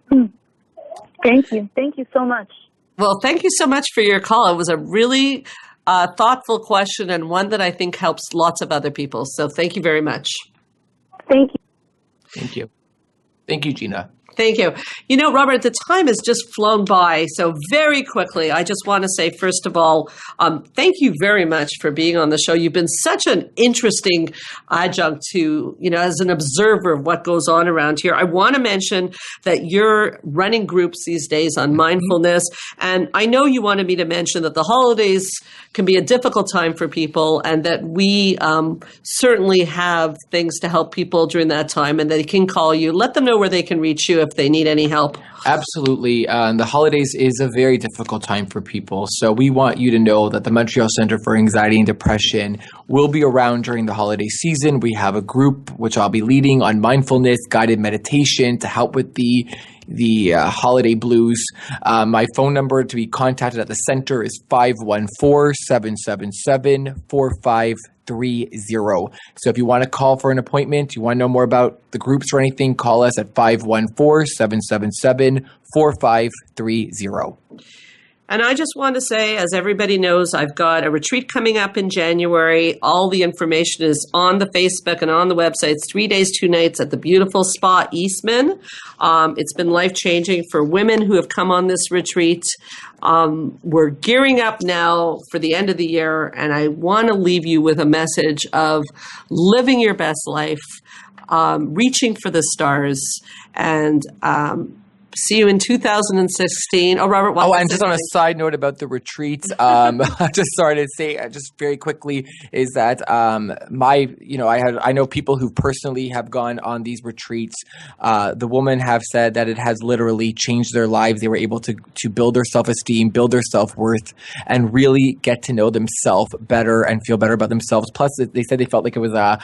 Thank you. Thank you so much. Well, thank you so much for your call. It was a really thoughtful question, and one that I think helps lots of other people. So thank you very much. Thank you. Thank you. Thank you, Gina. Thank you. You know, Robert, the time has just flown by so very quickly. I just want to say, first of all, thank you very much for being on the show. You've been such an interesting adjunct to, as an observer of what goes on around here. I want to mention that you're running groups these days on mindfulness. And I know you wanted me to mention that the holidays can be a difficult time for people and that we certainly have things to help people during that time and they can call you. Let them know where they can reach you if they need any help. Absolutely. The holidays is a very difficult time for people. So we want you to know that the Montreal Centre for Anxiety and Depression will be around during the holiday season. We have a group which I'll be leading on mindfulness, guided meditation to help with the holiday blues. My phone number to be contacted at the center is 514-777-4530. So if you want to call for an appointment, you want to know more about the groups or anything, call us at 514-777-4530. And I just want to say, as everybody knows, I've got a retreat coming up in January. All the information is on the Facebook and on the website. It's 3 days, 2 nights at the beautiful Spa Eastman. It's been life-changing for women who have come on this retreat. We're gearing up now for the end of the year, and I want to leave you with a message of living your best life, reaching for the stars, and see you in 2016. Oh, Robert. And just on a side note about the retreats, I just started to say just very quickly is that I know people who personally have gone on these retreats. The women have said that it has literally changed their lives. They were able to build their self-esteem, build their self-worth, and really get to know themselves better and feel better about themselves. Plus, they said they felt like it was a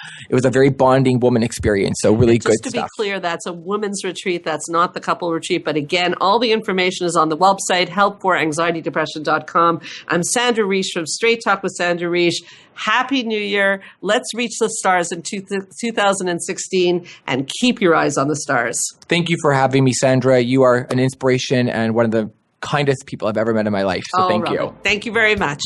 very bonding woman experience. So really good stuff. Just to be clear, that's a women's retreat. That's not the couple retreat. But again, all the information is on the website, helpforanxietydepression.com. I'm Sandra Reich from Straight Talk with Sandra Reich. Happy New Year. Let's reach the stars in 2016 and keep your eyes on the stars. Thank you for having me, Sandra. You are an inspiration and one of the kindest people I've ever met in my life. So thank you. Thank you very much.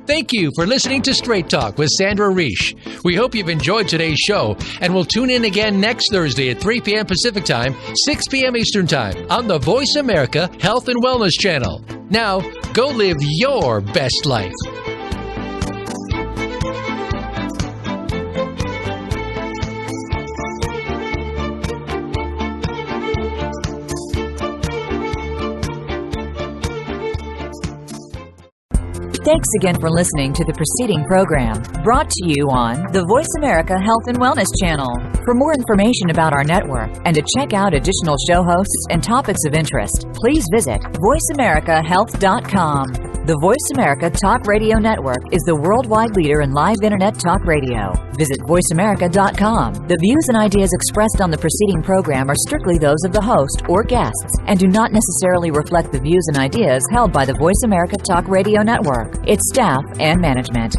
Thank you for listening to Straight Talk with Sandra Reich. We hope you've enjoyed today's show, and we'll tune in again next Thursday at 3 p.m. Pacific Time, 6 p.m. Eastern Time on the Voice America Health and Wellness Channel. Now, go live your best life. Thanks again for listening to the preceding program, brought to you on the Voice America Health and Wellness Channel. For more information about our network and to check out additional show hosts and topics of interest, please visit voiceamericahealth.com. The Voice America Talk Radio Network is the worldwide leader in live Internet talk radio. Visit voiceamerica.com. The views and ideas expressed on the preceding program are strictly those of the host or guests and do not necessarily reflect the views and ideas held by the Voice America Talk Radio Network, its staff, and management.